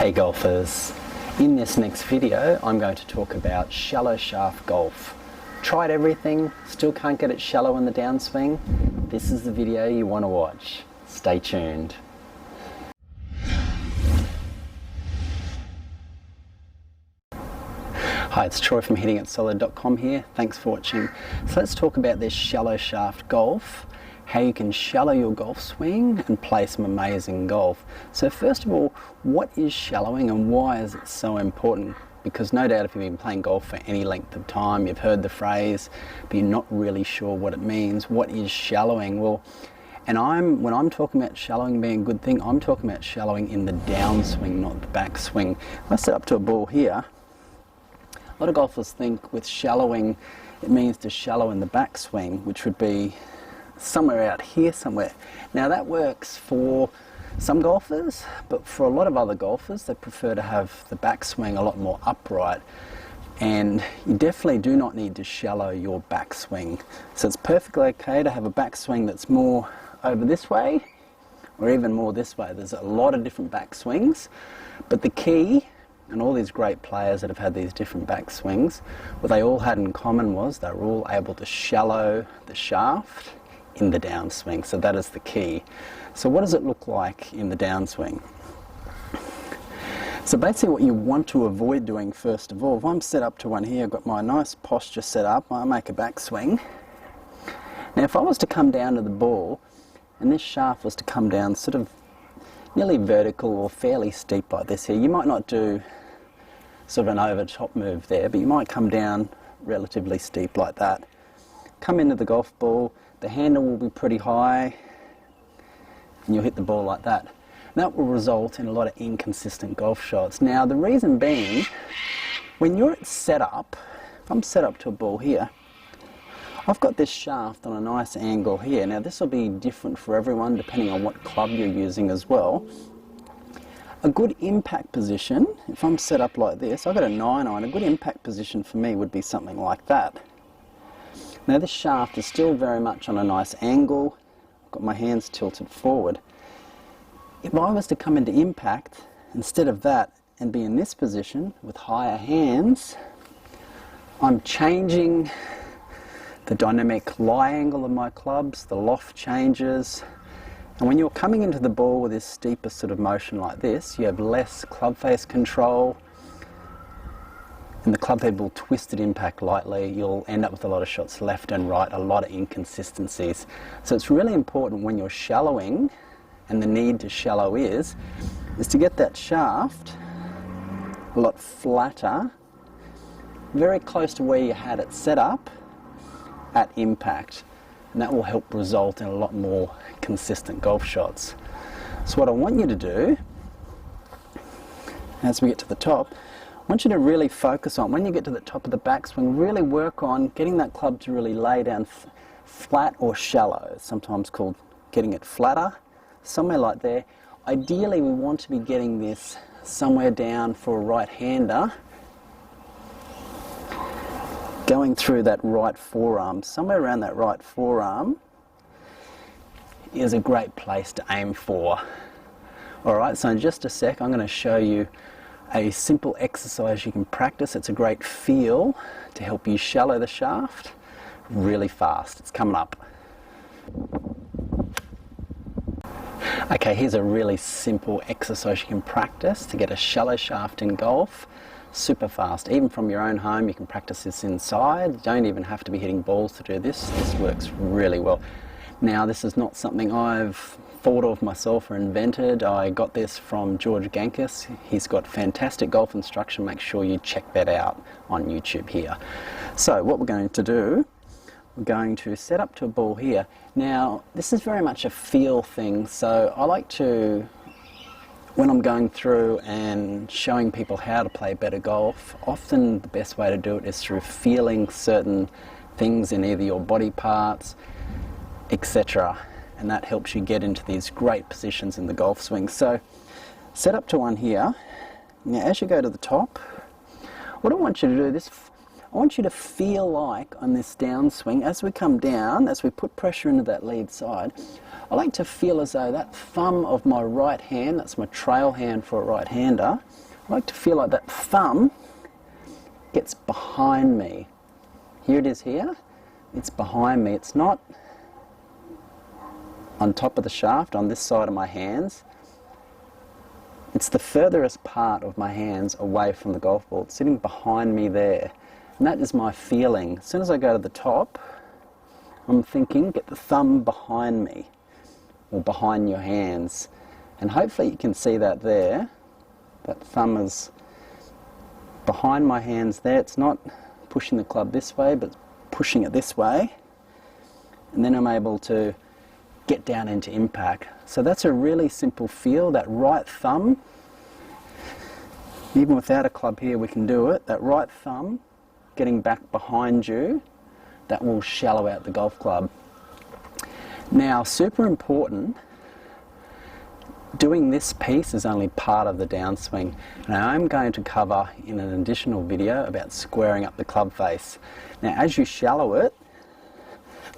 Hey golfers, in this next video I'm going to talk about shallow shaft golf. Tried everything, still can't get it shallow in the downswing? This is the video you want to watch. Stay tuned. Hi, it's Troy from hittingitsolid.com here. Thanks for watching. So let's talk about this shallow shaft golf, how you can shallow your golf swing and play some amazing golf. So first of all, what is shallowing and why is it so important? Because no doubt if you've been playing golf for any length of time, you've heard the phrase, but you're not really sure what it means. What is shallowing? Well, when I'm talking about shallowing being a good thing, I'm talking about shallowing in the downswing, not the backswing. If I set up to a ball here, a lot of golfers think with shallowing, it means to shallow in the backswing, which would be somewhere out here somewhere. Now that works for some golfers, but for a lot of other golfers, they prefer to have the backswing a lot more upright. And you definitely do not need to shallow your backswing. So it's perfectly okay to have a backswing that's more over this way, or even more this way. There's a lot of different backswings, but the key, and all these great players that have had these different backswings, what they all had in common was they were all able to shallow the shaft in the downswing. So that is the key. So what does it look like in the downswing? So basically what you want to avoid doing first of all, if I'm set up to one here, I've got my nice posture set up, I make a backswing. Now if I was to come down to the ball and this shaft was to come down sort of nearly vertical or fairly steep like this here, you might not do sort of an over top move there, but you might come down relatively steep like that. Come into the golf ball, the handle will be pretty high and you'll hit the ball like that. That will result in a lot of inconsistent golf shots. Now the reason being, when you're at setup, if I'm set up to a ball here, I've got this shaft on a nice angle here. Now this will be different for everyone depending on what club you're using as well. A good impact position, if I'm set up like this, I've got a 9-iron, a good impact position for me would be something like that. Now this shaft is still very much on a nice angle, I've got my hands tilted forward. If I was to come into impact, instead of that, and be in this position with higher hands, I'm changing the dynamic lie angle of my clubs, the loft changes, and when you're coming into the ball with this steeper sort of motion like this, you have less club face control, and the club head will twist at impact lightly. You'll end up with a lot of shots left and right, a lot of inconsistencies. So it's really important when you're shallowing, and the need to shallow is to get that shaft a lot flatter, very close to where you had it set up at impact, and that will help result in a lot more consistent golf shots. So what I want you to do, as we get to the top, I want you to really focus on, when you get to the top of the backswing, really work on getting that club to really lay down flat or shallow. It's sometimes called getting it flatter, somewhere like there. Ideally we want to be getting this somewhere down for a right-hander, going through that right forearm. Somewhere around that right forearm is a great place to aim for. Alright, so in just a sec I'm going to show you a simple exercise you can practice. It's a great feel to help you shallow the shaft really fast. It's coming up. Okay, here's a really simple exercise you can practice to get a shallow shaft in golf super fast. Even from your own home you can practice this inside. You don't even have to be hitting balls to do this. This works really well. Now this is not something I've thought of myself or invented. I got this from George Gankis. He's got fantastic golf instruction. Make sure you check that out on YouTube here. So what we're going to do, we're going to set up to a ball here. Now this is very much a feel thing, so I like to, when I'm going through and showing people how to play better golf, often the best way to do it is through feeling certain things in either your body parts, etc. And that helps you get into these great positions in the golf swing. So set up to one here. Now as you go to the top, what I want you to do, I want you to feel like on this downswing, as we come down, as we put pressure into that lead side, I like to feel as though that thumb of my right hand, that's my trail hand for a right-hander, I like to feel like that thumb gets behind me. Here it is here, it's behind me. It's not on top of the shaft on this side of my hands. It's the furthest part of my hands away from the golf ball. It's sitting behind me there. And that is my feeling. As soon as I go to the top, I'm thinking, get the thumb behind me, or behind your hands. And hopefully you can see that there. That thumb is behind my hands there. It's not pushing the club this way, but pushing it this way. And then I'm able to get down into impact. So that's a really simple feel, that right thumb. Even without a club here we can do it. That right thumb getting back behind you, that will shallow out the golf club. Now, super important, doing this piece is only part of the downswing. Now I'm going to cover in an additional video about squaring up the club face. Now as you shallow it,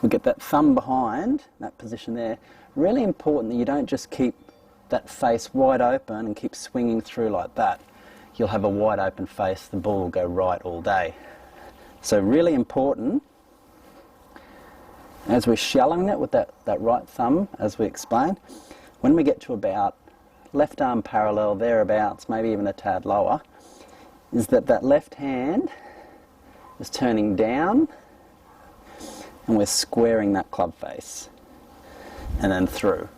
we'll get that thumb behind, that position there. Really important that you don't just keep that face wide open and keep swinging through like that. You'll have a wide open face, the ball will go right all day. So really important, as we're shallowing it with that right thumb, as we explained, when we get to about left arm parallel, thereabouts, maybe even a tad lower, is that left hand is turning down and we're squaring that club face and then through.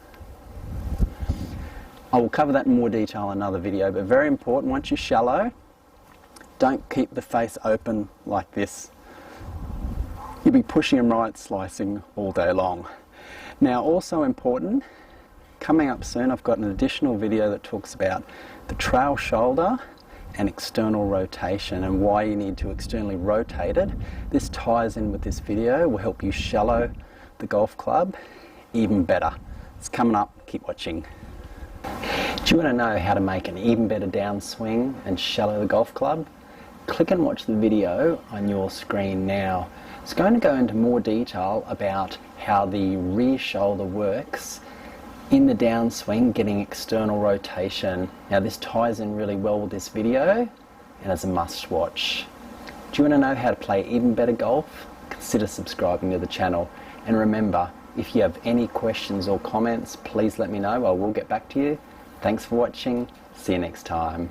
I will cover that in more detail in another video, but very important, once you shallow, don't keep the face open like this. You'll be pushing and right slicing all day long. Now also important, coming up soon I've got an additional video that talks about the trail shoulder and external rotation and why you need to externally rotate it. This ties in with this video, will help you shallow the golf club even better. It's coming up, keep watching. Do you want to know how to make an even better downswing and shallow the golf club? Click and watch the video on your screen now. It's going to go into more detail about how the rear shoulder works in the downswing, getting external rotation. Now this ties in really well with this video and is a must watch. Do you want to know how to play even better golf? Consider subscribing to the channel. And remember, if you have any questions or comments, please let me know. I will get back to you. Thanks for watching. See you next time.